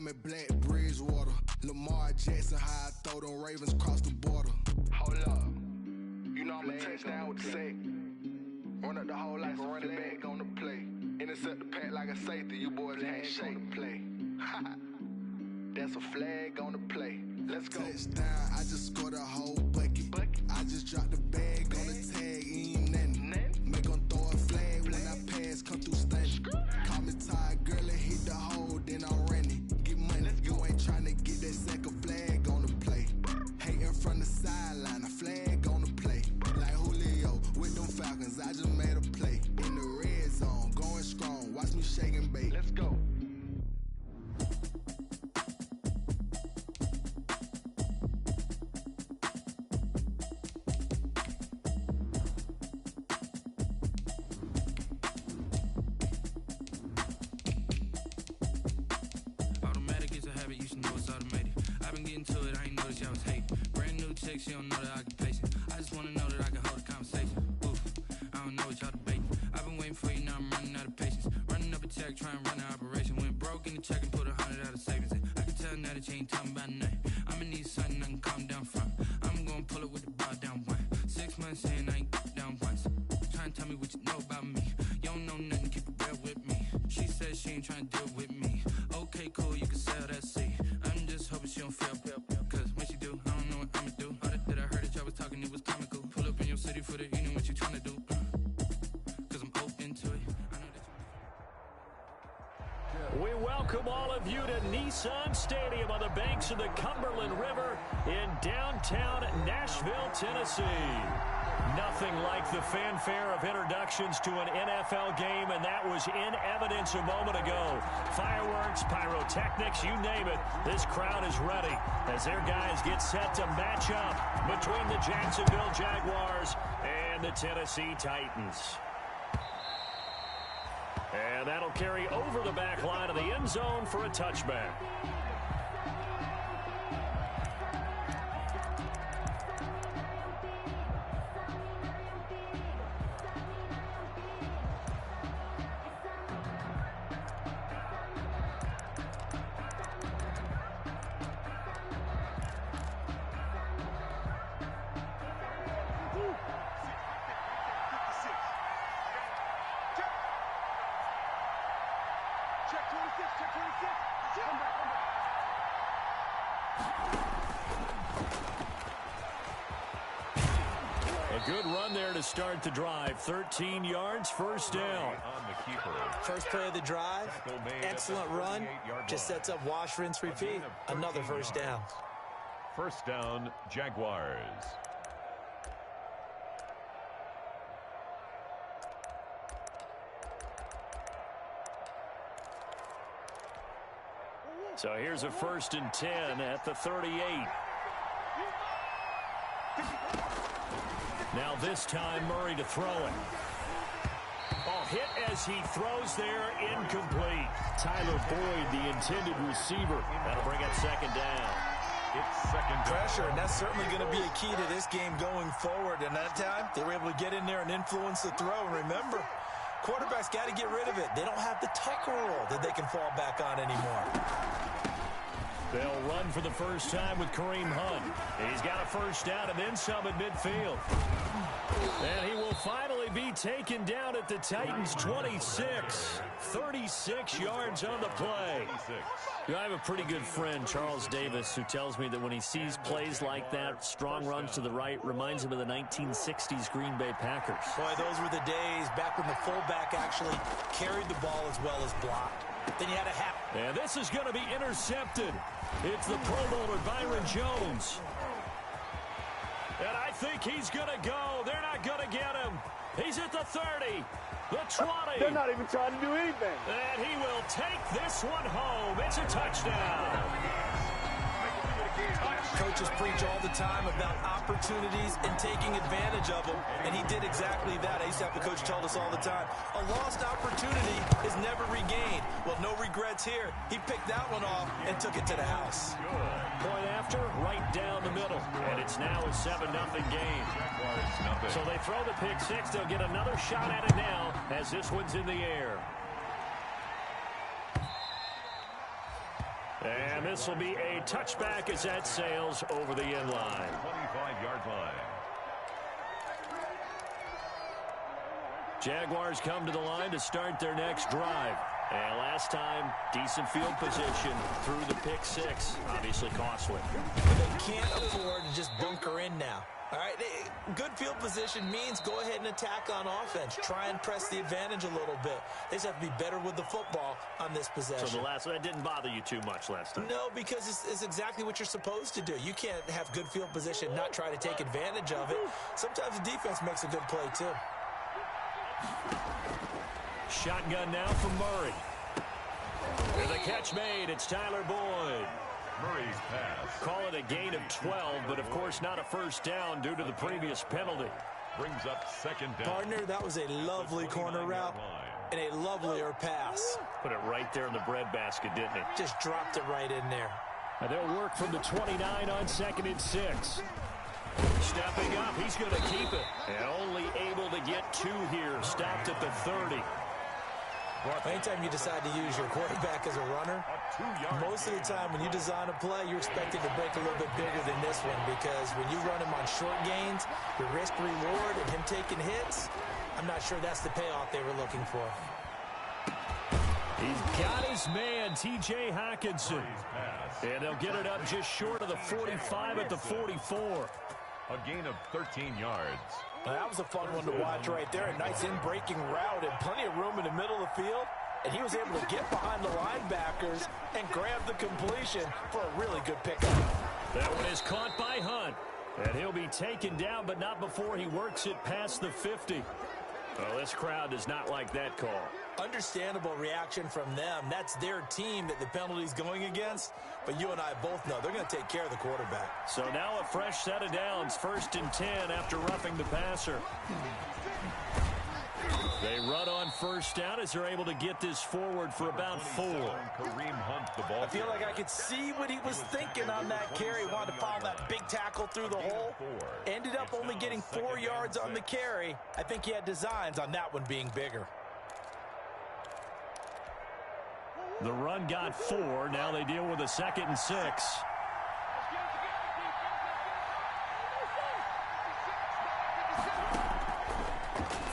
me Black Bridgewater. Lamar Jackson, how I throw them Ravens across the border. Hold up. You know I'm a touchdown with the sack. Run up the whole like a running back on the play. Intercept the pack like a safety. You boys ain't shake the play. That's a flag on the play. Let's go. Touchdown, I just scored a whole bucket. I just dropped the bag on the tag, ain't nothing. Make them throw a flag when I pass, come through stunning. Call me tired, girl, and hit the hole, then I'm running. Get money, you ain't tryna get that second flag on the play. Hating from the sideline, a flag on the play. Like Julio with them Falcons, I just made a play. In the red zone, going strong, watch me shake and bake. Let's go. She don't know the occupation. I just wanna know that I can hold a conversation. Oof, I don't know what y'all debating. I've been waiting for you, now I'm running out of patience. Running up a check, trying to run an operation. Went broke in the check and put 100 out of savings in. I can tell now that you ain't talking about nothing. I'ma need something I can calm down from. I'm gonna pull it with the bar down one. 6 months in, I ain't down once. Trying to tell me what you know about me. You don't know nothing, keep it real with me. She said she ain't trying to deal with me. Okay, cool, you can sell that seat. I'm just hoping she don't feel cause when she do, I don't know what I'ma do. That I heard that y'all was talking, it was comical. Pull up in your city for the evening, what you tryna do? Cause I'm open to it. I know that We welcome all of you to Nissan Stadium on the banks of the Cumberland River in downtown Nashville, Tennessee. Nothing like the fanfare of introductions to an NFL game, and that was in evidence a moment ago. Fireworks, pyrotechnics, you name it. This crowd is ready as their guys get set to match up between the Jacksonville Jaguars and the Tennessee Titans. And that'll carry over the back line of the end zone for a touchback. A good run there to start the drive. 13 yards, first down. First play of the drive, excellent run. Just sets up wash, rinse, repeat. Another first down. First down, Jaguars. So here's a 1st and 10 at the 38. Now this time Murray to throw it. Oh, hit as he throws there, incomplete. Tyler Boyd, the intended receiver. That'll bring up 2nd down. It's 2nd down. Pressure, and that's certainly going to be a key to this game going forward. And that time, they were able to get in there and influence the throw. And remember, quarterbacks got to get rid of it. They don't have the Tucker rule that they can fall back on anymore. They'll run for the first time with Kareem Hunt. He's got a first down and then some at midfield. And he will finally be taken down at the Titans' 26. 36 yards on the play. You know, I have a pretty good friend, Charles Davis, who tells me that when he sees plays like that, strong runs to the right, reminds him of the 1960s Green Bay Packers. Boy, those were the days back when the fullback actually carried the ball as well as blocked. Then you had a half. And this is going to be intercepted. It's the Pro Bowler Byron Jones. And I think he's going to go. They're not going to get him. He's at the 30, the 20. They're not even trying to do anything. And he will take this one home. It's a touchdown. Coaches preach all the time about opportunities and taking advantage of them, and he did exactly that. I used to have a coach tell us all the time, a lost opportunity is never regained. Well, no regrets here. He picked that one off and took it to the house. Point after, right down the middle, and it's now a 7-0 game. So they throw the pick six. They'll get another shot at it now as this one's in the air. And this will be a touchback as that sails over the end line. 25-yard line. Jaguars come to the line to start their next drive. And last time, decent field position through the pick six. Obviously costly. They can't afford to just bunker in now. All right, good field position means go ahead and attack on offense. Try and press the advantage a little bit. They just have to be better with the football on this possession. So that didn't bother you too much last time? No, because it's exactly what you're supposed to do. You can't have good field position, not try to take advantage of it. Sometimes the defense makes a good play, too. Shotgun now from Murray. With a catch made, it's Tyler Boyd. Murray's pass. Call it a gain of 12, but of course not a first down due to the previous penalty. Brings up second down. Partner, that was a lovely corner route and a lovelier pass. Put it right there in the breadbasket, didn't it? Just dropped it right in there. And they'll work from the 29 on 2nd and 6. Stepping up, he's going to keep it. And only able to get 2 here. Stopped at the 30. Anytime you decide to use your quarterback as a runner, most of the time when you design a play, you're expected to break a little bit bigger than this one, because when you run him on short gains, the risk-reward and him taking hits, I'm not sure that's the payoff they were looking for. He's got his man, T.J. Hockenson. And they'll get it up just short of the 45 at the 44. A gain of 13 yards. Now, that was a fun one to watch right there. A nice in-breaking route and plenty of room in the middle of the field. And he was able to get behind the linebackers and grab the completion for a really good pickup. That one is caught by Hunt. And he'll be taken down, but not before he works it past the 50. Well, this crowd does not like that call. Understandable reaction from them. That's their team that the penalty's going against. But you and I both know they're going to take care of the quarterback. So now a fresh set of downs, 1st and 10 after roughing the passer. They run on 1st down as they're able to get this forward for about 4. Kareem Hunt, the ball. I feel like I could see what he was thinking on that carry. Wanted to follow that big tackle through the hole. Ended up only getting 4 yards on the carry. I think he had designs on that one being bigger. The run got 4. Now they deal with a 2nd and 6.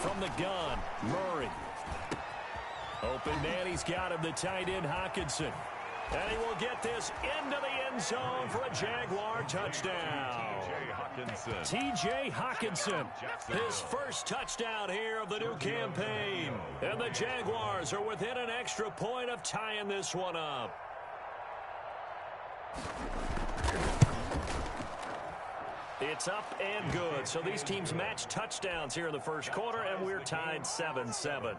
From the gun, Murray. Open man, he's got him, the tight end, Hockenson. And he will get this into the end zone for a Jaguar touchdown. T.J. Hockenson, his first touchdown here of the new campaign. And the Jaguars are within an extra point of tying this one up. It's up and good. So these teams match touchdowns here in the first quarter, and we're tied 7-7.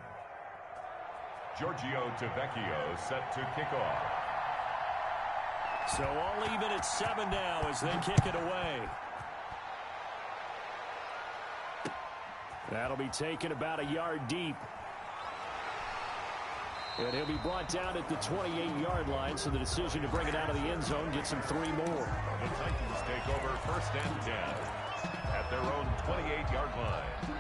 Giorgio Tavecchio set to kick off. So all even at 7 now as they kick it away. That'll be taken about a yard deep. And he'll be brought down at the 28-yard line, so the decision to bring it out of the end zone gets him 3 more. The Titans take over 1st and 10 at their own 28-yard line.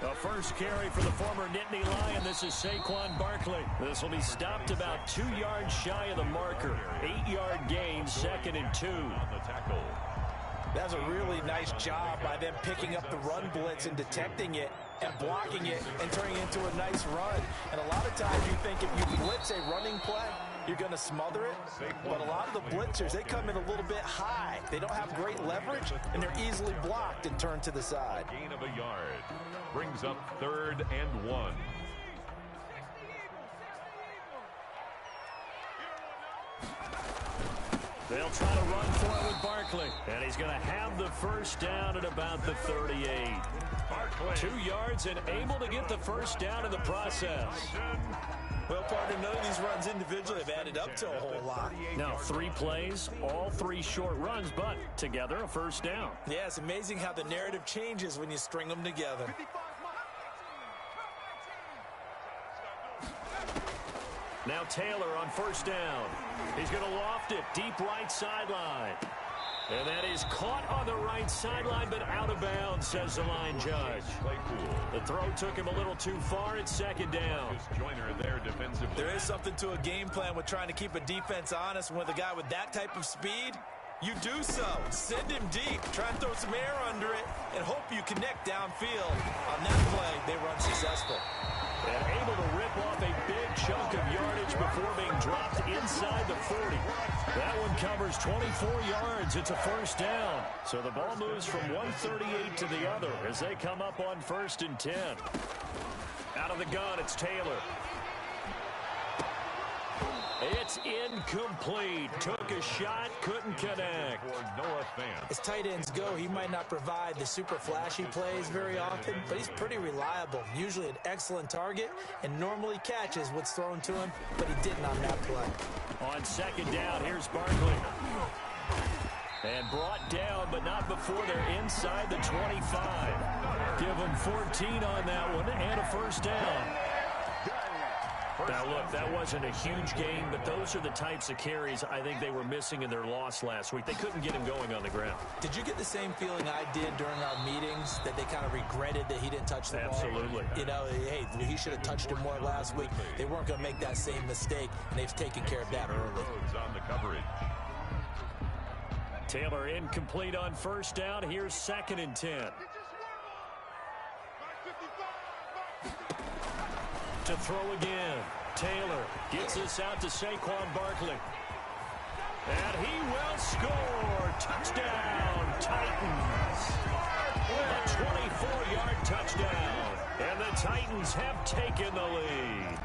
The first carry for the former Nittany Lion. This is Saquon Barkley. This will be stopped about 2 yards shy of the marker. 8-yard gain, 2nd and 2. On the tackle. That's a really nice job by them picking up the run blitz and detecting it and blocking it and turning it into a nice run. And a lot of times you think if you blitz a running play, you're going to smother it. But a lot of the blitzers, they come in a little bit high. They don't have great leverage, and they're easily blocked and turned to the side. Gain of a yard. Brings up 3rd and 1. They'll try to run for it with Barkley. And he's going to have the first down at about the 38. Barkley. 2 yards and able to get the first down in the process. Well, partner, none of these runs individually have added up to a whole lot. Now 3 plays, all 3 short runs, but together a first down. Yeah, it's amazing how the narrative changes when you string them together. Now Taylor on 1st down. He's going to loft it deep right sideline. And that is caught on the right sideline, but out of bounds, says the line judge. The throw took him a little too far. It's second down. There is something to a game plan with trying to keep a defense honest. And with a guy with that type of speed, you do so. Send him deep. Try and throw some air under it and hope you connect downfield. On that play, they were unsuccessful. And able to rip off a big chunk of yardage before being dropped inside the 40. That one covers 24 yards. It's a first down. So the ball moves from 138 to the other as they come up on 1st and 10. Out of the gun, it's Taylor. It's incomplete. Took a shot, couldn't connect. As tight ends go, he might not provide the super flashy plays very often, but he's pretty reliable. Usually an excellent target and normally catches what's thrown to him, but he didn't on that play. On second down, here's Barkley. And brought down, but not before they're inside the 25. Give them 14 on that one and a first down. Now, look, that wasn't a huge gain, but those are the types of carries I think they were missing in their loss last week. They couldn't get him going on the ground. Did you get the same feeling I did during our meetings, that they kind of regretted that he didn't touch the ball? Absolutely. You know, hey, he should have touched him more last week. They weren't going to make that same mistake, and they've taken care of that early. On the coverage. Taylor incomplete on first down. Here's 2nd and 10. To throw again. Taylor gets this out to Saquon Barkley. And he will score. Touchdown, Titans. A 24-yard touchdown. And the Titans have taken the lead.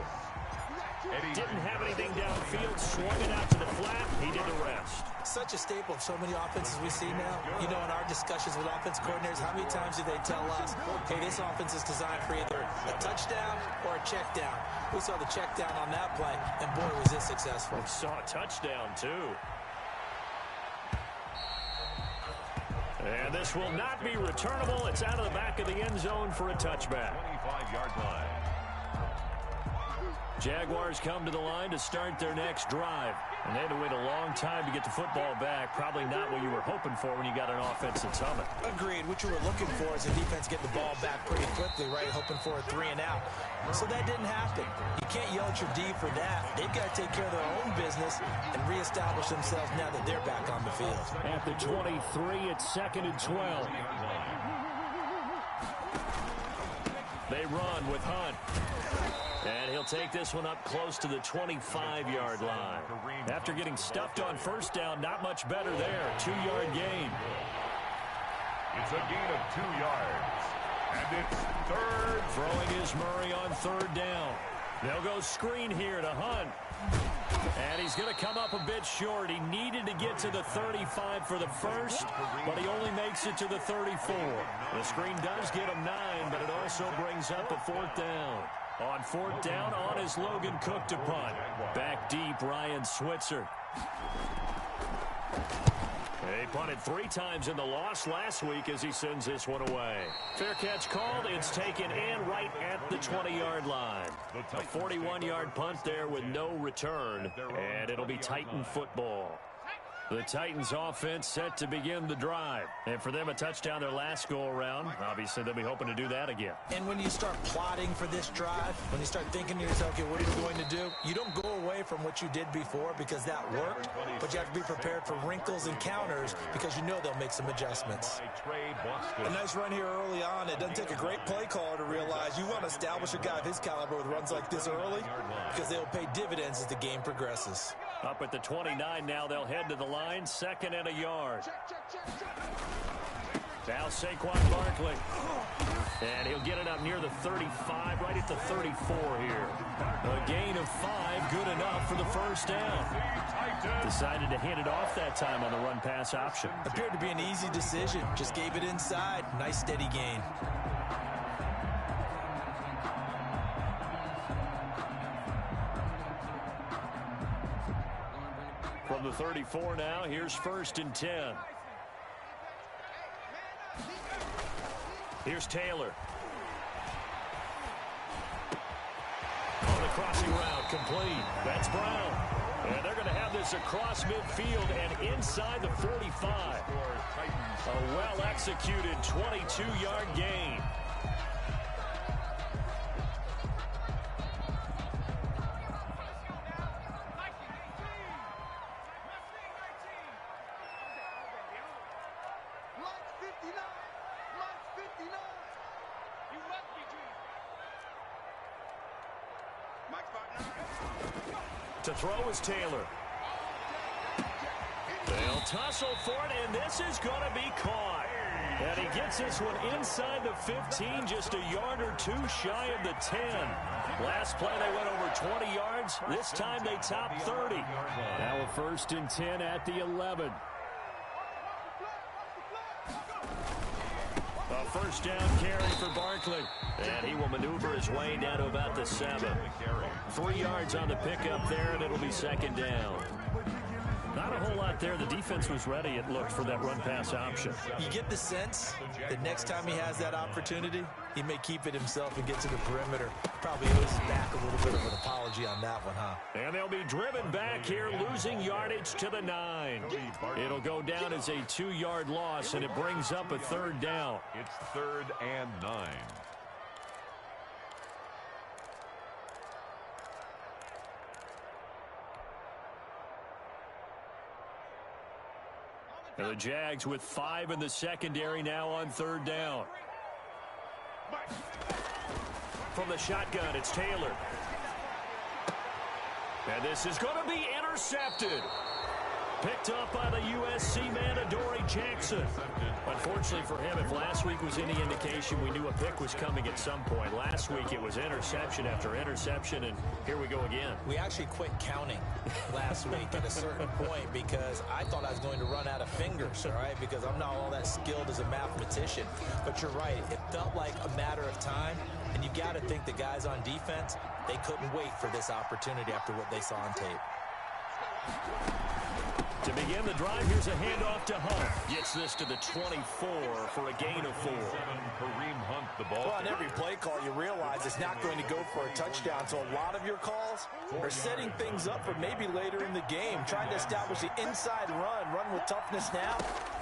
Didn't have anything downfield, swung it out to the flat. He did the rest. Such a staple of so many offenses we see now. You know, in our discussions with offense coordinators, how many times do they tell us, hey, this offense is designed for either a touchdown or a check down? We saw the check down on that play, and boy, was it successful. We saw a touchdown, too. And this will not be returnable. It's out of the back of the end zone for a touchback. 25-yard line. Jaguars come to the line to start their next drive. And they had to wait a long time to get the football back. Probably not what you were hoping for when you got an offense that's humming. Agreed. What you were looking for is the defense getting the ball back pretty quickly, right? Hoping for a 3 and out. So that didn't happen. You can't yell at your D for that. They've got to take care of their own business and reestablish themselves now that they're back on the field. At the 23, it's 2nd and 12. They run with Hunt. And he'll take this one up close to the 25-yard line. After getting stuffed on first down, not much better there. 2-yard gain. It's a gain of 2 yards. And it's 3rd. Throwing is Murray on 3rd down. They'll go screen here to Hunt. And he's going to come up a bit short. He needed to get to the 35 for the first, but he only makes it to the 34. The screen does get him 9, but it also brings up a 4th down. On 4th down, on is Logan Cook to punt. Back deep, Ryan Switzer. He punted 3 times in the loss last week as he sends this one away. Fair catch called. It's taken in right at the 20-yard line. A 41-yard punt there with no return, and it'll be Titan football. The Titans offense set to begin the drive. And for them, a touchdown their last go-around. Obviously, they'll be hoping to do that again. And when you start plotting for this drive, when you start thinking to yourself, okay, what are you going to do? You don't go away from what you did before because that worked, but you have to be prepared for wrinkles and counters because you know they'll make some adjustments. A nice run here early on. It doesn't take a great play caller to realize you want to establish a guy of his caliber with runs like this early because they'll pay dividends as the game progresses. Up at the 29 now, they'll head to the line, 2nd and a yard. Now Saquon Barkley. And he'll get it up near the 35, right at the 34 here. A gain of 5, good enough for the first down. Decided to hand it off that time on the run-pass option. Appeared to be an easy decision. Just gave it inside. Nice steady gain. From the 34 now, here's 1st and 10. Here's Taylor. Oh, the crossing route complete. That's Brown. And they're going to have this across midfield and inside the 45. A well-executed 22-yard gain. To throw is Taylor. They'll tussle for it, and this is going to be caught. And he gets this one inside the 15, just a yard or two shy of the 10. Last play, they went over 20 yards. This time, they topped 30. Now a 1st and 10 at the 11. A first down carry for Barkley. And he will maneuver his way down to about the 7. 3 yards on the pickup there, and it'll be 2nd down. Not a whole lot there. The defense was ready, it looked, for that run-pass option. You get the sense that next time he has that opportunity, he may keep it himself and get to the perimeter. Probably owes back a little bit of an apology on that one, huh? And they'll be driven back here, losing yardage to the 9. It'll go down as a 2-yard loss, and it brings up a 3rd down. It's 3rd and 9. And the Jags with 5 in the secondary now on 3rd down. From the shotgun, it's Taylor. And this is going to be intercepted. Picked up by the USC man, Adoree Jackson. Unfortunately for him, if last week was any indication, we knew a pick was coming at some point. Last week it was interception after interception, and here we go again. We actually quit counting last week at a certain point because I thought I was going to run out of fingers, all right, because I'm not all that skilled as a mathematician. But you're right. It felt like a matter of time, and you got to think the guys on defense, they couldn't wait for this opportunity after what they saw on tape. To begin the drive, here's a handoff to Hunt. Gets this to the 24 for a gain of 4. Kareem Hunt, the ball. Well, on every play call, you realize it's not going to go for a touchdown. So a lot of your calls are setting things up for maybe later in the game, trying to establish the inside run with toughness now,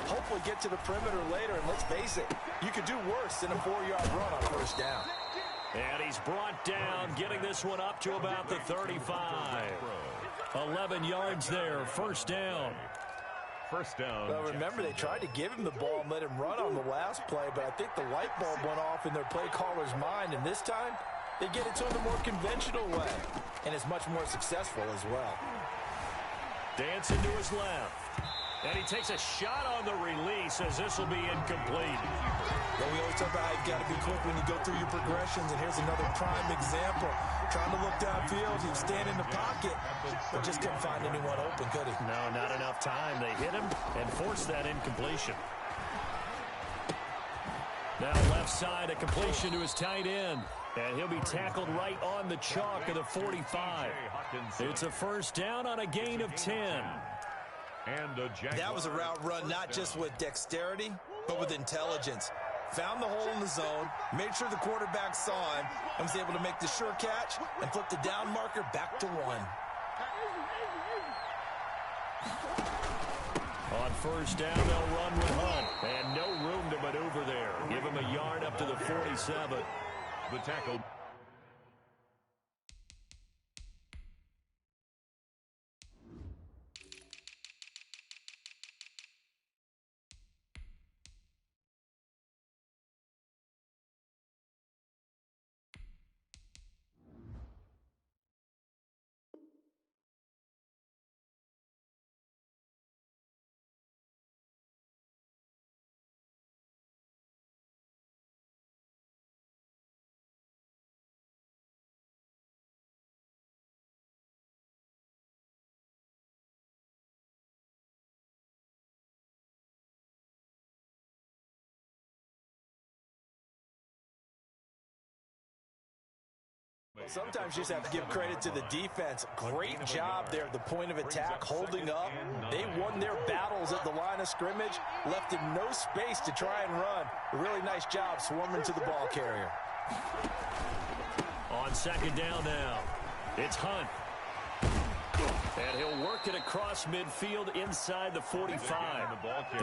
hopefully get to the perimeter later. And let's face it, you could do worse than a 4-yard run on 1st down. And he's brought down, getting this one up to about the 35. 11 yards there, 1st down. 1st down. Well, remember, they tried to give him the ball and let him run on the last play, but I think the light bulb went off in their play caller's mind, and this time they get it to him the more conventional way, and it's much more successful as well. Dancing to his left. And he takes a shot on the release as this will be incomplete. Well, we always talk about how you've got to be quick when you go through your progressions, and here's another prime example. Trying to look downfield, he was standing in the pocket, but just couldn't find anyone open, could he? No, not enough time. They hit him and forced that incompletion. Now left side, a completion to his tight end. And he'll be tackled right on the chalk of the 45. It's a 1st down on a gain of 10. That was a route run not just with dexterity, but with intelligence. Found the hole in the zone, made sure the quarterback saw him, and was able to make the sure catch and flip the down marker back to 1. On 1st down, they'll run with Hunt. And no room to maneuver there. Give him a yard up to the 47. The tackle. Sometimes you just have to give credit to the defense. Great job there at the point of attack, holding up. They won their battles at the line of scrimmage, left him no space to try and run. A really nice job swarming to the ball carrier. On 2nd down now. It's Hunt. And he'll work it across midfield inside the 45.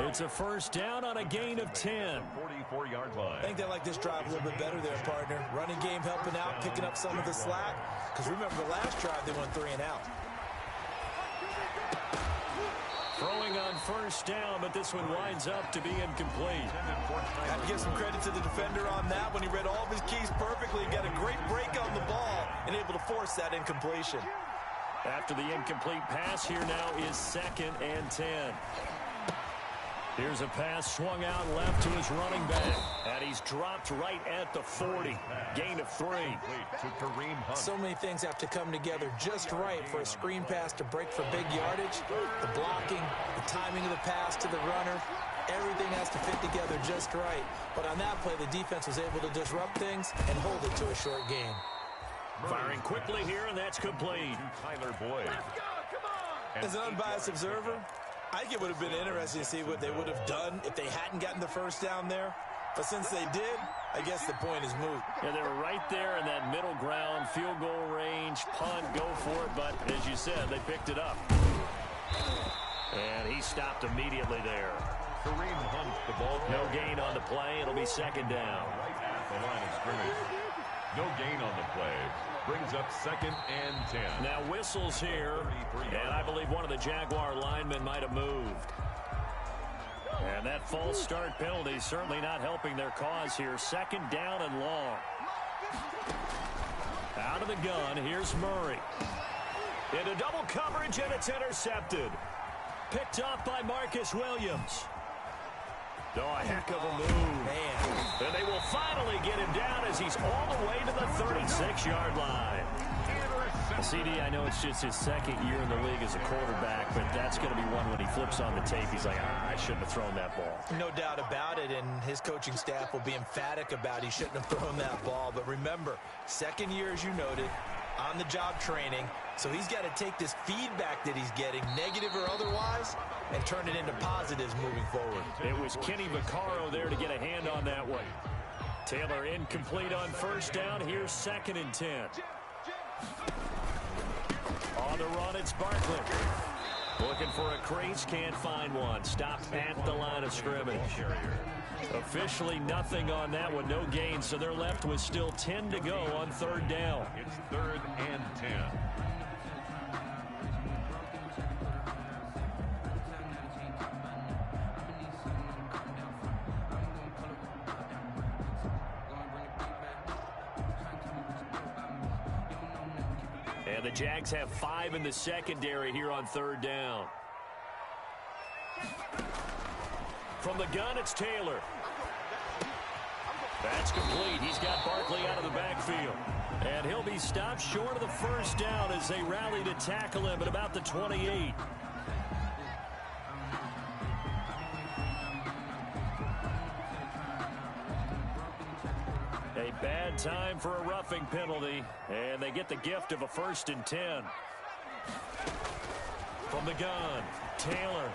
It's a first down on a gain of 10. 44-yard line. I think they like this drive a little bit better there, partner. Running game helping out, picking up some of the slack. Because remember, the last drive, they went 3 and out. Throwing on first down, but this one winds up to be incomplete. Have to give some credit to the defender on that. When he read all of his keys perfectly, got a great break on the ball and able to force that incompletion. After the incomplete pass, here now is 2nd and 10. Here's a pass swung out left to his running back. And he's dropped right at the 40. Gain of 3. So many things have to come together just right for a screen pass to break for big yardage. The blocking, the timing of the pass to the runner, everything has to fit together just right. But on that play, the defense was able to disrupt things and hold it to a short gain. Firing quickly here, and that's complete. Tyler Boyd. As an unbiased observer, I think it would have been interesting to see what they would have done if they hadn't gotten the first down there. But since they did, I guess the point is moot. Yeah, they were right there in that middle ground, field goal range, punt, go for it. But as you said, they picked it up. And he stopped immediately there. Kareem Hunt, the ball. No gain on the play. It'll be 2nd down. Right at the line of scrimmage. No gain on the play. Brings up 2nd and 10. Now whistles here, and I believe one of the Jaguar linemen might have moved. And that false start penalty certainly not helping their cause here. 2nd down and long. Out of the gun, here's Murray. Into double coverage, and it's intercepted. Picked up by Marcus Williams. Oh, a heck of a move. Man. And they will finally get him down as he's all the way to the 36-yard line. CD, I know it's just his 2nd year in the league as a quarterback, but that's going to be one when he flips on the tape. He's like, I shouldn't have thrown that ball. No doubt about it, and his coaching staff will be emphatic about he shouldn't have thrown that ball. But remember, 2nd year, as you noted, on-the-job training. So he's got to take this feedback that he's getting, negative or otherwise, and turn it into positives moving forward. It was Kenny Vaccaro there to get a hand on that one. Taylor incomplete on first down. Here's 2nd and 10. On the run, it's Barkley. Looking for a crease, can't find one. Stopped at the line of scrimmage. Officially nothing on that one, no gain, so they're left with still 10 to go on 3rd down. It's 3rd and 10. And the Jags have 5 in the secondary here on 3rd down. From the gun, it's Taylor. That's complete. He's got Barkley out of the backfield. And he'll be stopped short of the first down as they rally to tackle him at about the 28. A bad time for a roughing penalty, and they get the gift of a 1st and 10. From the gun, Taylor.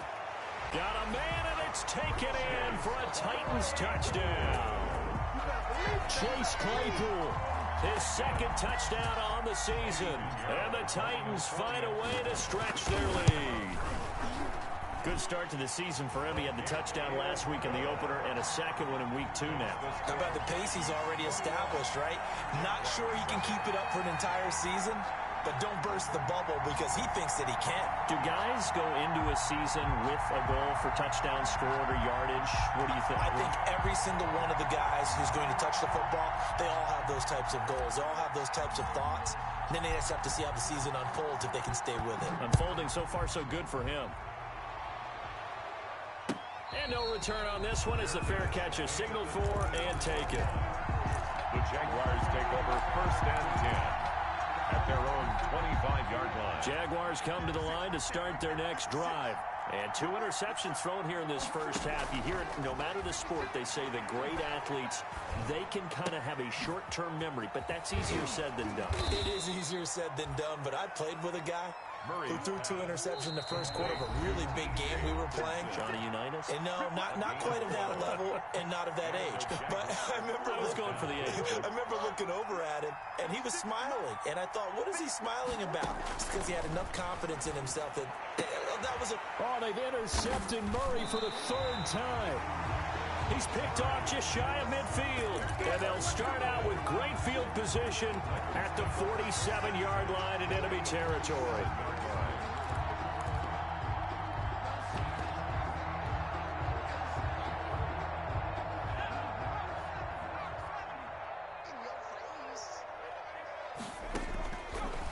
Got a man, and it's taken in for a Titans touchdown. Chase Claypool, his 2nd touchdown on the season. And the Titans find a way to stretch their lead. Good start to the season for him. He had the touchdown last week in the opener and a 2nd one in week 2 now. How about the pace he's already established, right? Not sure he can keep it up for an entire season, but don't burst the bubble because he thinks that he can. Do guys go into a season with a goal for touchdown scored or yardage? What do you think? I think every single one of the guys who's going to touch the football, they all have those types of goals. They all have those types of thoughts. And then they just have to see how the season unfolds if they can stay with it. Unfolding so far so good for him. And no return on this one as the fair catch is signaled for and taken. The Jaguars take over 1st and 10 at their own 25-yard line. Jaguars come to the line to start their next drive. And 2 interceptions thrown here in this first half. You hear it, no matter the sport, they say that great athletes, they can kind of have a short-term memory, but that's easier said than done. It is easier said than done, but I played with a guy who threw 2 interceptions in the first quarter of a really big game we were playing. Johnny Unitas? And no, not quite of that level and not of that age. But I was going for the age. I remember looking over at him, and he was smiling. And I thought, what is he smiling about? Just because he had enough confidence in himself that was a... Oh, they've intercepted Murray for the third time. He's picked off just shy of midfield. And they'll start out with great field position at the 47-yard line in enemy territory.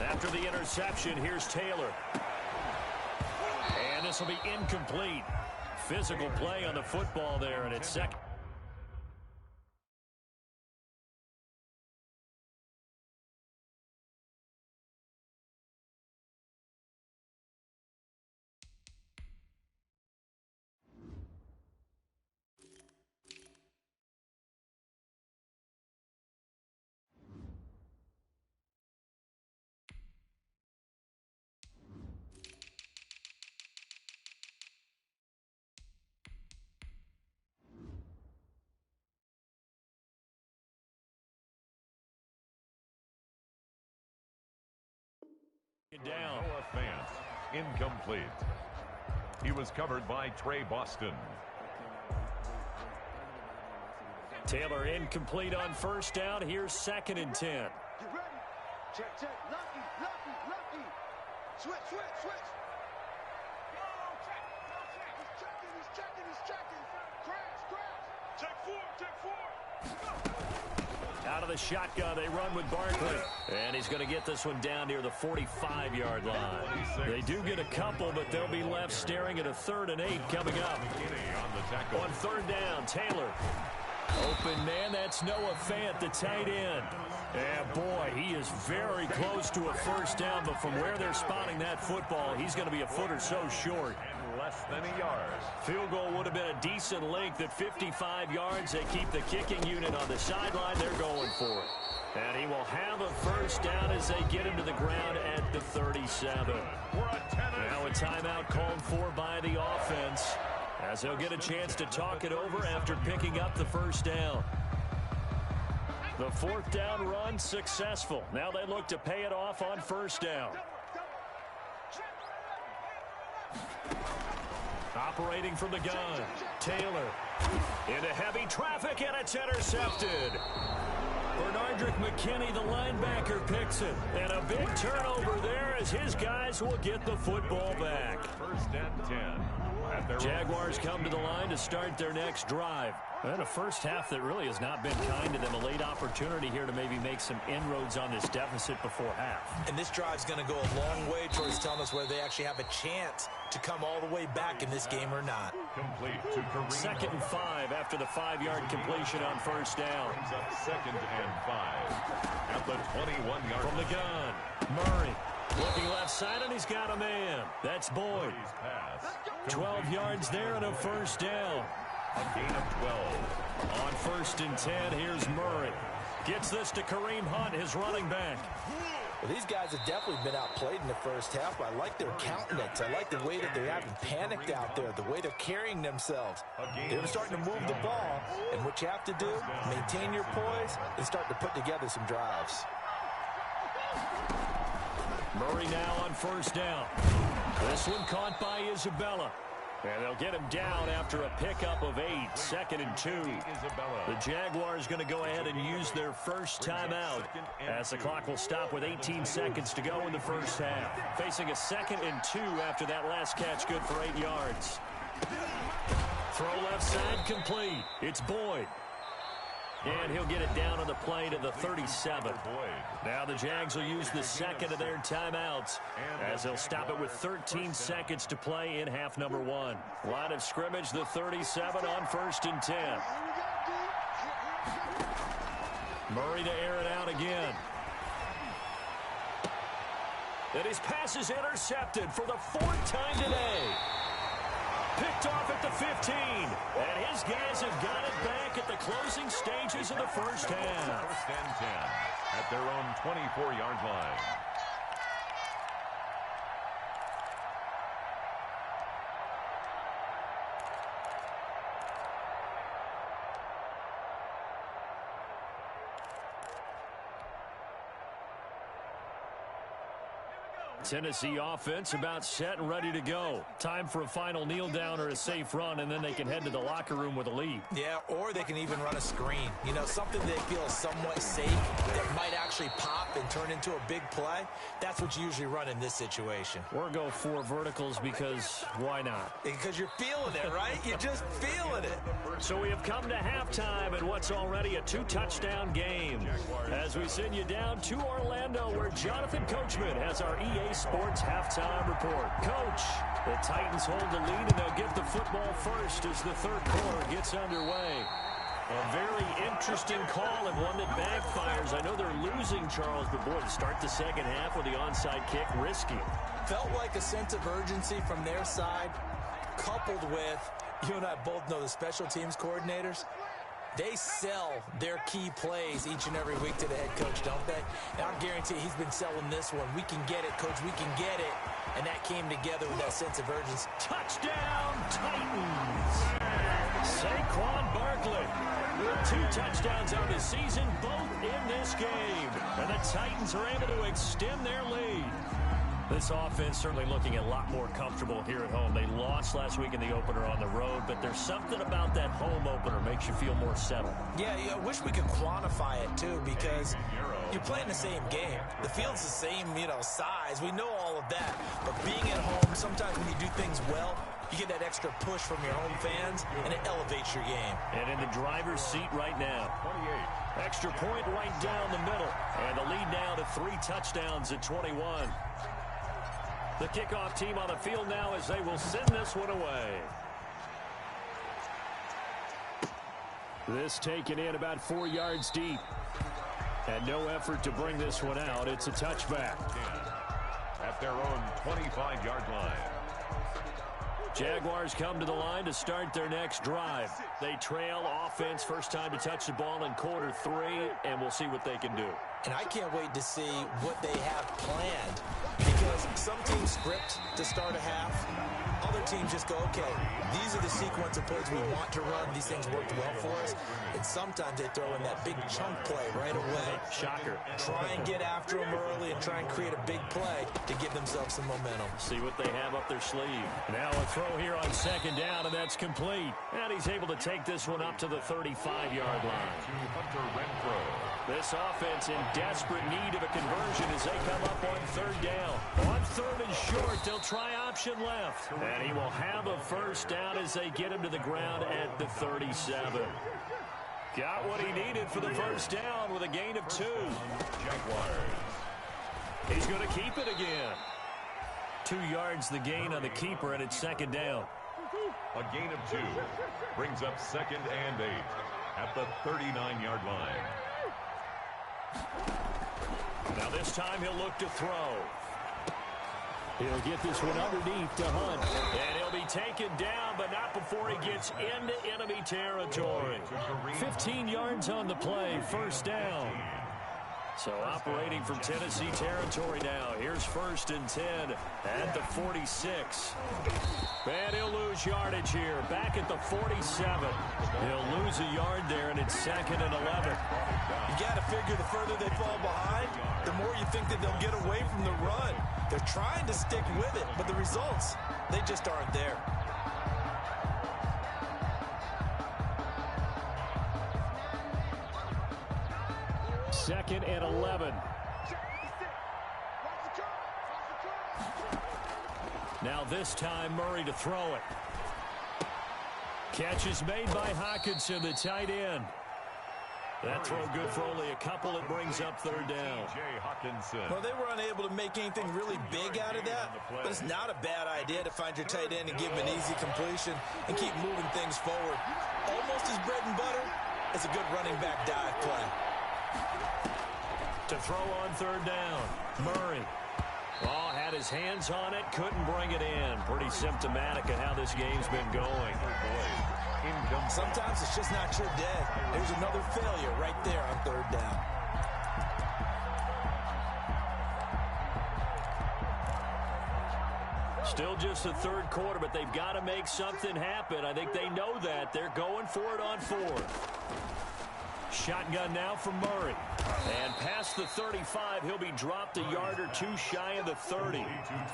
After the interception, here's Taylor. And this will be incomplete. Physical play on the football there, and it's second. Down. Noah Fant, incomplete. He was covered by Trey Boston. Taylor incomplete on first down. Here's 2nd and 10. Get ready. Check, check. Lucky, lucky, lucky. Switch, switch, switch. He's checking. Crash. Check four. Out of the shotgun, they run with Barkley. And he's going to get this one down near the 45-yard line. They do get a couple, but they'll be left staring at a 3rd and 8 coming up. On 3rd down, Taylor. Open man, that's Noah Fant, the tight end. And boy, he is very close to a first down, but from where they're spotting that football, he's going to be a foot or so short. Less than a yard. Field goal would have been a decent length at 55 yards. They keep the kicking unit on the sideline. They're going for it. And he will have a first down as they get him to the ground at the 37. Now a timeout called for by the offense, as they'll get a chance to talk it over after picking up the first down. The 4th down run successful. Now they look to pay it off on first down. Operating from the gun, Taylor into heavy traffic, and it's intercepted. Bernardrick McKinney, the linebacker, picks it. And a big turnover there as his guys will get the football back. 1st and 10. Jaguars come to the line to start their next drive. And a first half that really has not been kind to them. A late opportunity here to maybe make some inroads on this deficit before half. And this drive's going to go a long way towards telling us whether they actually have a chance to come all the way back in this game or not. Complete to Kareem. 2nd and 5 after the 5-yard completion on first down. Brings up 2nd and 5 at the 21-yard from the gun. Murray looking left side, and he's got a man. That's Boyd. 12 yards there and a first down. A gain of 12. On 1st and 10, here's Murray. Gets this to Kareem Hunt, his running back. Well, these guys have definitely been outplayed in the first half, but I like their countenance. I like the way that they haven't panicked out there, the way they're carrying themselves. They're starting to move the ball, and what you have to do, maintain your poise and start to put together some drives. Murray now on first down. This one caught by Isabella. And they'll get him down after a pickup of 8, 2nd and 2. The Jaguars going to go ahead and use their first timeout as the clock will stop with 18 seconds to go in the first half. Facing a 2nd and 2 after that last catch, good for 8 yards. Throw left side complete. It's Boyd. And he'll get it down on the play to the 37. Now the Jags will use the 2nd of their timeouts as they'll stop it with 13 seconds to play in half number 1. Line of scrimmage, the 37 on 1st and 10. Murray to air it out again. And his pass is intercepted for the 4th time today. Picked off at the 15. And his guys have got it back at the closing stages of the first half. 1st and 10 at their own 24-yard line. Tennessee offense about set and ready to go. Time for a final kneel down or a safe run, and then they can head to the locker room with a lead. Yeah, or they can even run a screen. You know, something they feel is somewhat safe that might actually pop and turn into a big play. That's what you usually run in this situation. Or go 4 verticals because why not? Because you're feeling it, right? You're just feeling it. So we have come to halftime in what's already a 2-touchdown game. As we send you down to Orlando, where Jonathan Coachman has our EA Sports halftime report. Coach, the Titans hold the lead, and they'll get the football first as the third quarter gets underway. A very interesting call and one that backfires. I know they're losing, Charles, but boy, to start the second half with the onside kick, risky. Felt like a sense of urgency from their side, coupled with, you and I both know the special teams coordinators, they sell their key plays each and every week to the head coach, don't they? And I guarantee he's been selling this one. We can get it, coach, we can get it. And that came together with that sense of urgency. Touchdown, Titans! Saquon Barkley with 2 touchdowns on the season, both in this game. And the Titans are able to extend their lead. This offense certainly looking a lot more comfortable here at home. They lost last week in the opener on the road, but there's something about that home opener makes you feel more settled. Yeah, I wish we could quantify it, too, because you're playing the same game. The field's the same, size. We know all of that. But being at home, sometimes when you do things well, you get that extra push from your home fans, and it elevates your game. And in the driver's seat right now. 28. Extra point right down the middle. And the lead now to 3 touchdowns at 21. The kickoff team on the field now as they will send this one away. This taken in about 4 yards deep. And no effort to bring this one out. It's a touchback. At their own 25-yard line. Jaguars come to the line to start their next drive. They trail offense, first time to touch the ball in quarter 3, and we'll see what they can do. And I can't wait to see what they have planned, because some teams script to start a half. Other teams just go, okay, these are the sequence of plays we want to run. These things worked well for us. And sometimes they throw in that big chunk play right away. Shocker. Try and get after them early and try and create a big play to give themselves some momentum. See what they have up their sleeve. Now a throw here on second down, and that's complete. And he's able to take this one up to the 35-yard line. This offense in desperate need of a conversion as they come up on third down. On third and short, they'll try option left. And he will have a first down as they get him to the ground at the 37. Got what he needed for the first down with a gain of 2. Jaguars. He's going to keep it again. 2 yards the gain on the keeper, and it's second down. A gain of 2 brings up 2nd and 8 at the 39-yard line. Now this time he'll look to throw. He'll get this one underneath to Hunt. And he'll be taken down, but not before he gets into enemy territory. 15 yards on the play, first down. So operating from Tennessee territory now. Here's 1st and 10 at the 46. And he'll lose yardage here. Back at the 47. He'll lose a yard there, and it's 2nd and 11. You got to figure the further they fall behind, the more you think that they'll get away from the run. They're trying to stick with it, but the results, they just aren't there. Second and 11. Now this time Murray to throw it. Catch is made by Hockenson, the tight end. That throw good for only a couple. It brings up third down. Well, they were unable to make anything really big out of that, but it's not a bad idea to find your tight end and give him an easy completion and keep moving things forward. Almost as bread and butter as a good running back dive play. To throw on third down, Murray. Oh, had his hands on it, couldn't bring it in. Pretty symptomatic of how this game's been going. Sometimes it's just not your day. There's another failure right there on third down. Still just the third quarter, but they've got to make something happen. I think they know that. They're going for it on 4th. Shotgun now for Murray. And past the 35, he'll be dropped a yard or two shy of the 30.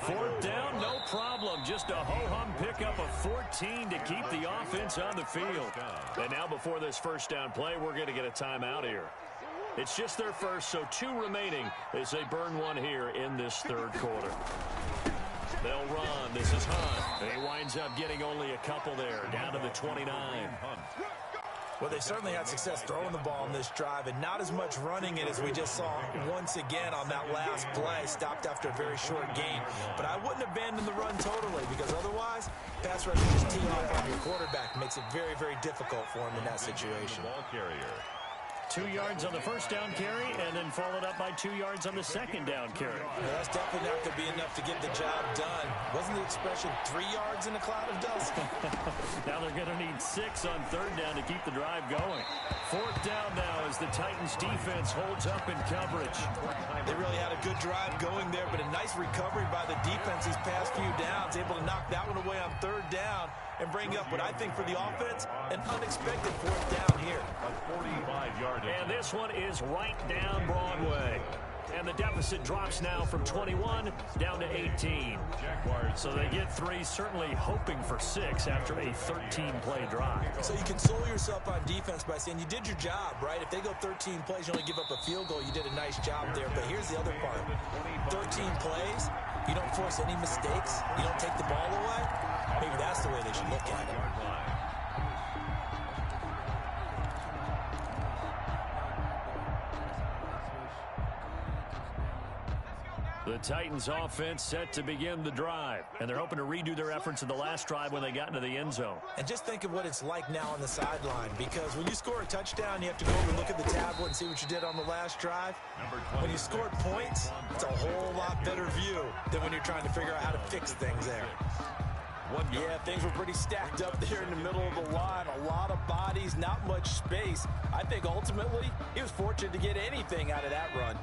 Fourth down, no problem. Just a ho-hum pickup of 14 to keep the offense on the field. And now before this first down play, we're going to get a timeout here. It's just their first, so 2 remaining as they burn one here in this third quarter. They'll run. This is Hunt. And he winds up getting only a couple there, down to the 29. Well, they certainly had success throwing the ball on this drive and not as much running it as we just saw once again on that last play. Stopped after a very short gain. But I wouldn't abandon the run totally because otherwise, pass rush will just tee off on your quarterback. Makes it very, very difficult for him in that situation. Ball carrier. 2 yards on the first down carry, and then followed up by 2 yards on the second down carry. Well, that's definitely not going to be enough to get the job done. Wasn't the expression 3 yards in a cloud of dust? Now they're going to need 6 on third down to keep the drive going. Fourth down now as the Titans defense holds up in coverage. They really had a good drive going there, but a nice recovery by the defense these past few downs, able to knock that one away on third down and bring up what I think for the offense, an unexpected fourth down here. A 45-yard. And this one is right down Broadway. And the deficit drops now from 21 down to 18. So they get 3, certainly hoping for 6 after a 13-play drive. So you console yourself on defense by saying you did your job, right? If they go 13 plays, you only give up a field goal, you did a nice job there. But here's the other part. 13 plays, you don't force any mistakes, you don't take the ball away. Maybe that's the way they should look at it. The Titans offense set to begin the drive, and they're hoping to redo their efforts in the last drive when they got into the end zone. And just think of what it's like now on the sideline, because when you score a touchdown, you have to go over and look at the tablet and see what you did on the last drive. When you scored points, it's a whole lot better view than when you're trying to figure out how to fix things there. Yeah, things were pretty stacked up there in the middle of the line. A lot of bodies, not much space. I think ultimately he was fortunate to get anything out of that run.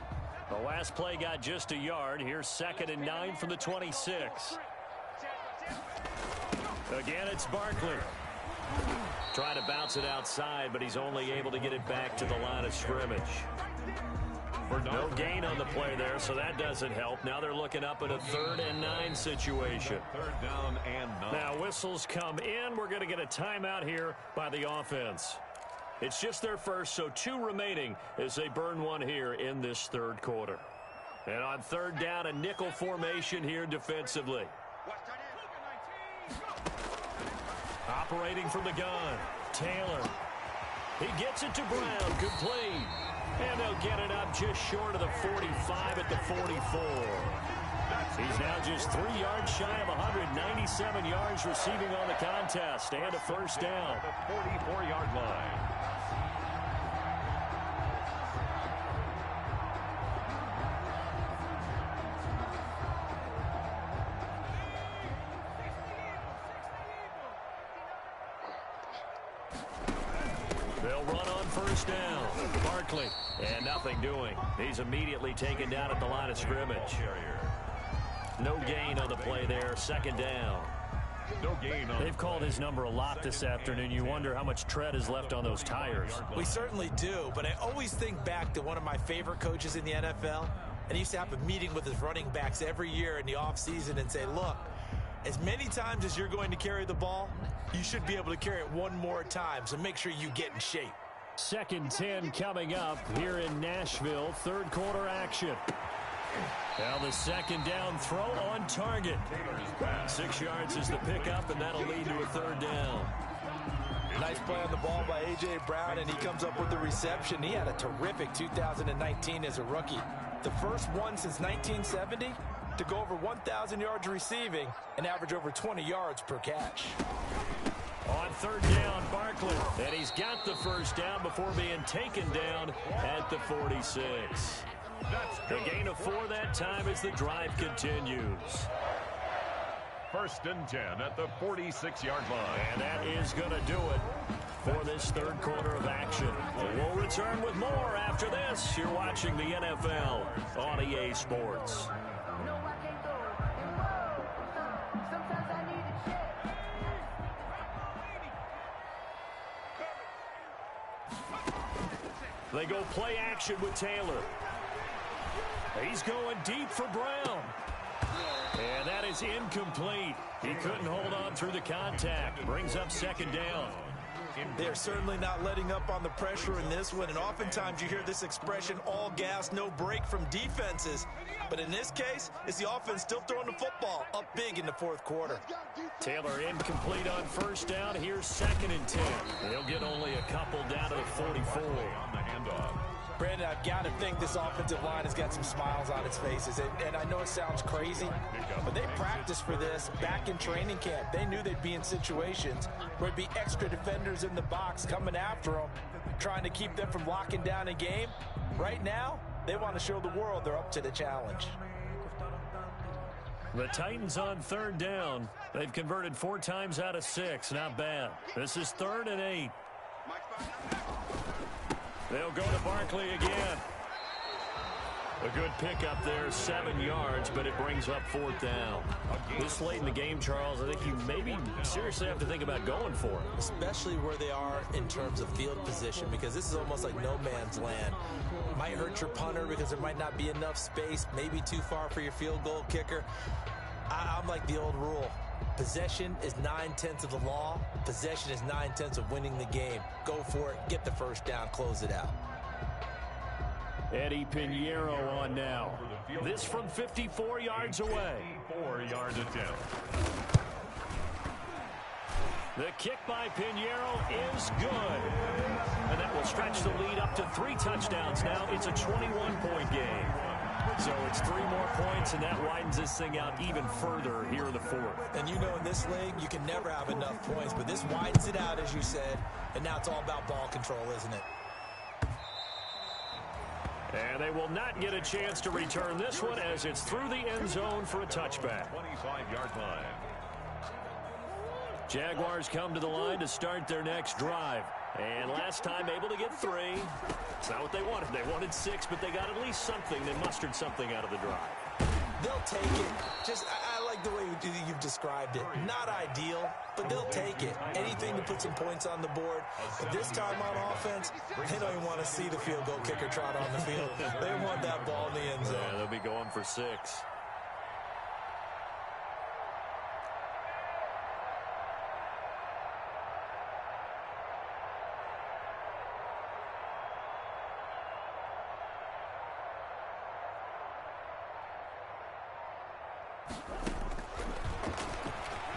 The last play got just a yard. Here's 2nd and 9 from the 26. Again, it's Barkley. Trying to bounce it outside, but he's only able to get it back to the line of scrimmage. No gain on the play there, so that doesn't help. Now they're looking up at a 3rd and 9 situation. 3rd down and 9. Now whistles come in. We're going to get a timeout here by the offense. It's just their first, so 2 remaining as they burn one here in this third quarter. And on third down, a nickel formation here defensively. Operating from the gun, Taylor. He gets it to Brown, complete. And they'll get it up just short of the 45 at the 44. He's now just 3 yards shy of 197 yards receiving on the contest, and a first down. The 44-yard line. They'll run on first down. Barkley, and nothing doing. He's immediately taken down at the line of scrimmage. No gain on the play there. 2nd down. No gain on. They've called his number a lot this afternoon. You wonder how much tread is left on those tires. We certainly do, but I always think back to one of my favorite coaches in the NFL, and he used to have a meeting with his running backs every year in the offseason and say, look, as many times as you're going to carry the ball, you should be able to carry it one more time, so make sure you get in shape. 2nd 10 coming up here in Nashville. Third quarter action. Now the 2nd down throw on target. 6 yards is the pickup, and that'll lead to a 3rd down. Nice play on the ball by A.J. Brown, and he comes up with the reception. He had a terrific 2019 as a rookie. The first one since 1970 to go over 1,000 yards receiving and average over 20 yards per catch. On 3rd down, Barkley. And he's got the first down before being taken down at the 46. The gain of 4 that time as the drive continues. 1st and 10 at the 46-yard line. And that is going to do it for this third quarter of action. We'll return with more after this. You're watching the NFL on EA Sports. They go play action with Taylor. He's going deep for Brown. And that is incomplete. He couldn't hold on through the contact. Brings up second down. They're certainly not letting up on the pressure in this one, and oftentimes you hear this expression, all gas, no break from defenses. But in this case, it's the offense still throwing the football up big in the fourth quarter. Taylor incomplete on first down. Here's 2nd and 10. They'll get only a couple down to the 44. On the handoff. Brandon, I've got to think this offensive line has got some smiles on its faces. And I know it sounds crazy, but they practiced for this back in training camp. They knew they'd be in situations where it'd be extra defenders in the box coming after them, trying to keep them from locking down a game. Right now, they want to show the world they're up to the challenge. The Titans on 3rd down. They've converted 4 times out of 6. Not bad. This is 3rd and 8. They'll go to Barkley again. A good pickup there, 7 yards, but it brings up 4th down. This late in the game, Charles, I think you maybe seriously have to think about going for it. Especially where they are in terms of field position, because this is almost like no man's land. Might hurt your punter because there might not be enough space, maybe too far for your field goal kicker. I'm like the old rule. Possession is 9/10 of the law. Possession is 9/10 of winning the game. Go for it. Get the first down. Close it out. Eddie Pinheiro on now. This from 54 yards away. 4-yard attempt. The kick by Pinheiro is good. And that will stretch the lead up to 3 touchdowns now. It's a 21-point game. So it's 3 more points, and that widens this thing out even further here in the 4th. And you know in this league, you can never have enough points, but this widens it out, as you said, and now it's all about ball control, isn't it? And they will not get a chance to return this one as it's through the end zone for a touchback. 25-yard line. Jaguars come to the line to start their next drive. And last time able to get 3. It's not what they wanted. They wanted 6, but they got at least something. They mustered something out of the drive. They'll take it. I like the way you've described it. Not ideal, but they'll take it. Anything to put some points on the board. But this time on offense, they don't even want to see the field goal kicker trot on the field. They want that ball in the end zone. Yeah, they'll be going for 6.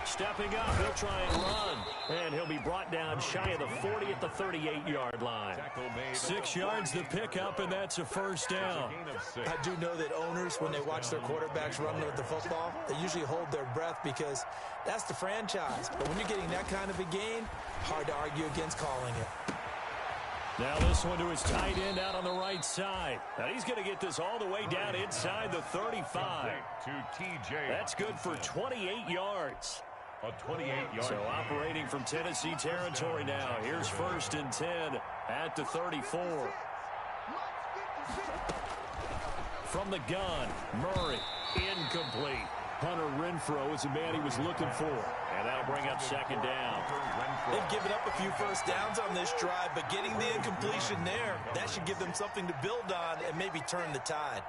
Stepping up, he'll try and run. And he'll be brought down shy of the 40 at the 38-yard line. 6 yards the pickup, and that's a first down. I do know that owners, when they watch their quarterbacks run with the football, they usually hold their breath because that's the franchise. But when you're getting that kind of a gain, hard to argue against calling it. Now this one to his tight end out on the right side. Now he's going to get this all the way down inside the 35. To TJ. That's good for 28 yards. A 28-yard. So operating from Tennessee territory now. Here's 1st and 10 at the 34. From the gun, Murray, incomplete. Hunter Renfrow is the man he was looking for. And that'll bring up 2nd down. They've given up a few first downs on this drive, but getting the incompletion there, that should give them something to build on and maybe turn the tide.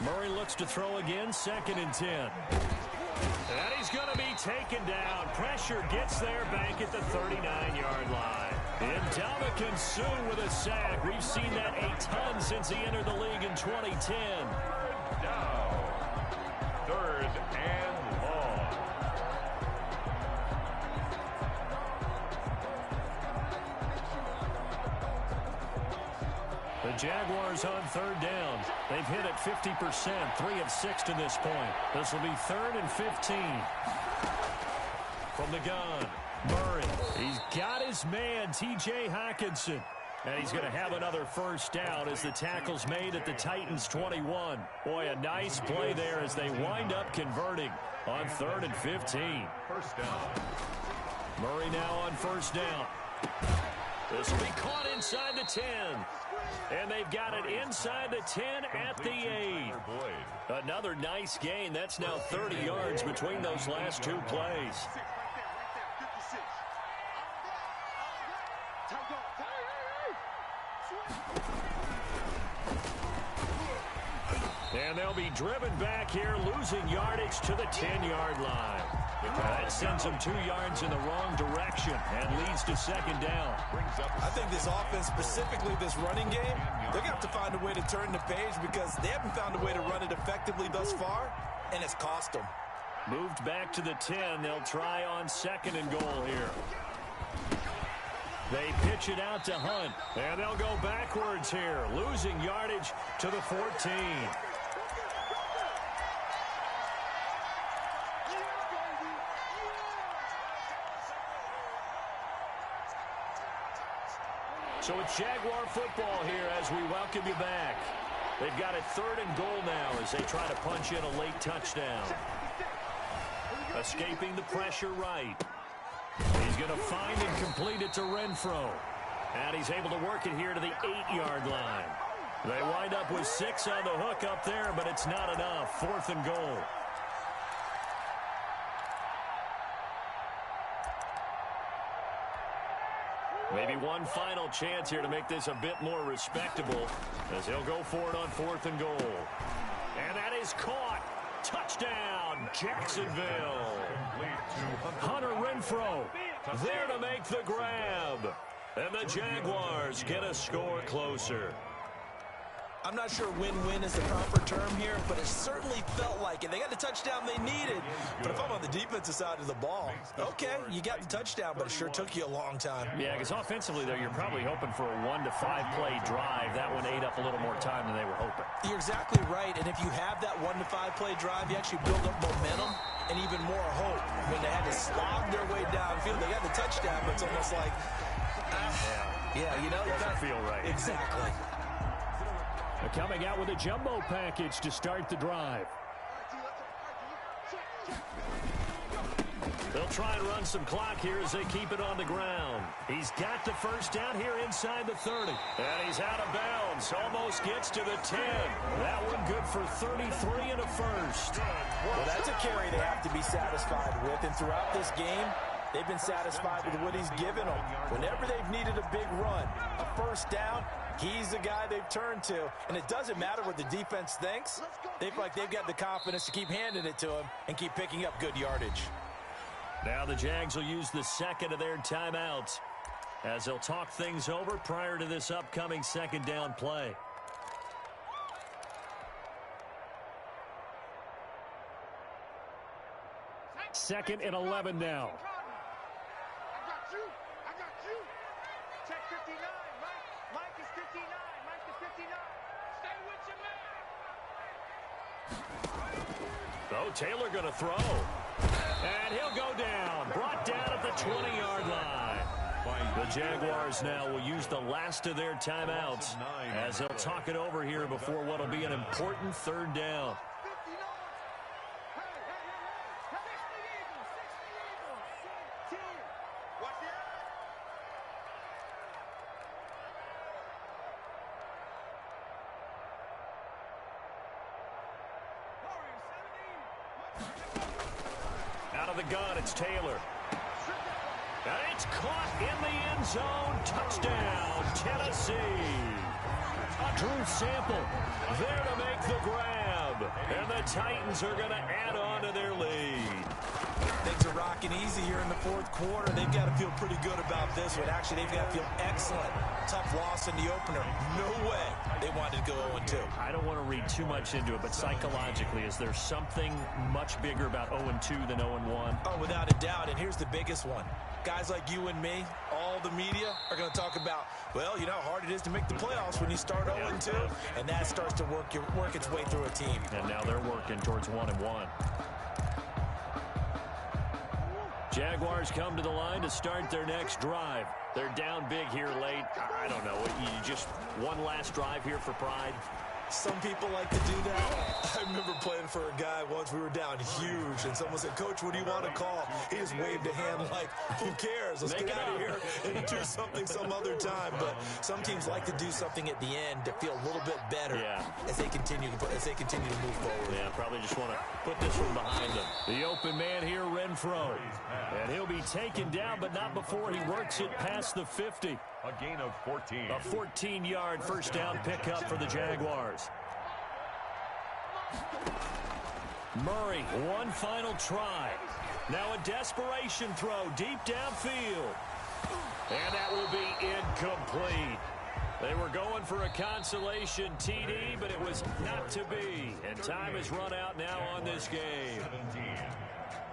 Murray looks to throw again, 2nd and 10. And he's going to be taken down. Pressure gets there back at the 39-yard line. And Ndamukong Suh with a sack. We've seen that a ton since he entered the league in 2010. Down. 3rd and long. The Jaguars on 3rd down. They've hit it 50%, 3 of 6 to this point. This will be 3rd and 15. From the gun, Murray. He's got his man, T.J. Hockenson. And he's going to have another first down as the tackle's made at the Titans' 21. Boy, a nice play there as they wind up converting on 3rd and 15. First down. Murray now on first down. This will be caught inside the 10. And they've got it inside the 10 at the 8. Another nice gain. That's now 30 yards between those last 2 plays. And they'll be driven back here, losing yardage to the 10-yard line. That sends them 2 yards in the wrong direction and leads to second down. I think this offense, specifically this running game, they're going to have to find a way to turn the page because they haven't found a way to run it effectively thus far, and it's cost them. Moved back to the 10. They'll try on second and goal here. They pitch it out to Hunt, and they'll go backwards here, losing yardage to the 14. So it's Jaguar football here as we welcome you back. They've got it 3rd and goal now as they try to punch in a late touchdown. Escaping the pressure right. He's going to find and complete it to Renfro. And he's able to work it here to the 8-yard line. They wind up with 6 on the hook up there, but it's not enough. 4th and goal. Maybe one final chance here to make this a bit more respectable as he'll go for it on 4th and goal. And that is caught. Touchdown, Jacksonville. Hunter Renfro there to make the grab. And the Jaguars get a score closer. I'm not sure win-win is the proper term here, but it certainly felt like it. They got the touchdown they needed. But if I'm on the defensive side of the ball, okay, you got the touchdown, but it sure took you a long time. Yeah, because offensively, though, you're probably hoping for a 1 to 5 play drive. That one ate up a little more time than they were hoping. You're exactly right, and if you have that 1 to 5 play drive, you actually build up momentum and even more hope. When they had to slog their way downfield, they got the touchdown, but it's almost like, yeah, you know, doesn't feel right. Exactly. They're coming out with a jumbo package to start the drive. They'll try and run some clock here as they keep it on the ground. He's got the first down here inside the 30. And he's out of bounds. Almost gets to the 10. That one good for 33 and a first. Well, that's a carry they have to be satisfied with. And throughout this game, they've been satisfied with what he's given them. Whenever they've needed a big run, a first down, he's the guy they've turned to. And it doesn't matter what the defense thinks. They feel like they've got the confidence to keep handing it to him and keep picking up good yardage. Now the Jags will use the second of their timeouts as they'll talk things over prior to this upcoming second down play. Second and 11 now. I got you. Check 59, Mike. Mike is 59. Mike is 59. Stay with your man. Oh, Taylor going to throw. And he'll go down. Brought down at the 20-yard line. The Jaguars now will use the last of their timeouts as they'll talk it over here before what will be an important third down. Out of the gun, it's Taylor. And it's caught in the end zone. Touchdown, Tennessee. A Drew Sample there to make the grab. And the Titans are going to add on to their lead. Things are rocking easy here in the fourth quarter. They've got to feel pretty good about this one. Actually, they've got to feel excellent. Tough loss in the opener. No way they wanted to go 0-2. I don't want to read too much into it, but psychologically, is there something much bigger about 0-2 than 0-1? Oh, without a doubt. And here's the biggest one. Guys like you and me, all the media, are going to talk about, well, you know how hard it is to make the playoffs when you start 0-2. And that starts to work its way through a team. And now they're working towards 1-1. Jaguars come to the line to start their next drive. They're down big here late. I don't know. You just one last drive here for pride? Some people like to do that. I remember playing for a guy once. We were down huge, and someone said, "Coach, what do you want to call?" He just waved a hand like, "Who cares? Let's get out of here and do something some other time." But some teams like to do something at the end to feel a little bit better as they continue to move forward. Yeah, probably just want to put this one behind them. The open man here, Renfro, and he'll be taken down, but not before he works it past the 50. A gain of 14. A 14-yard first down pickup for the Jaguars. Murray, one final try. Now a desperation throw deep downfield. And that will be incomplete. They were going for a consolation TD, but it was not to be. And time has run out now on this game. 17.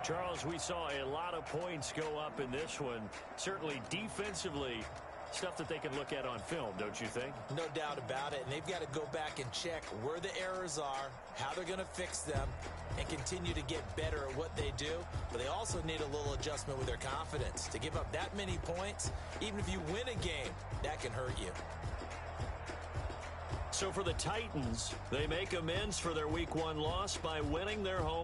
Charles, we saw a lot of points go up in this one. Certainly defensively, stuff that they can look at on film, don't you think? No doubt about it. And they've got to go back and check where the errors are, how they're going to fix them, and continue to get better at what they do. But they also need a little adjustment with their confidence. To give up that many points, even if you win a game, that can hurt you. So for the Titans, they make amends for their Week 1 loss by winning their home.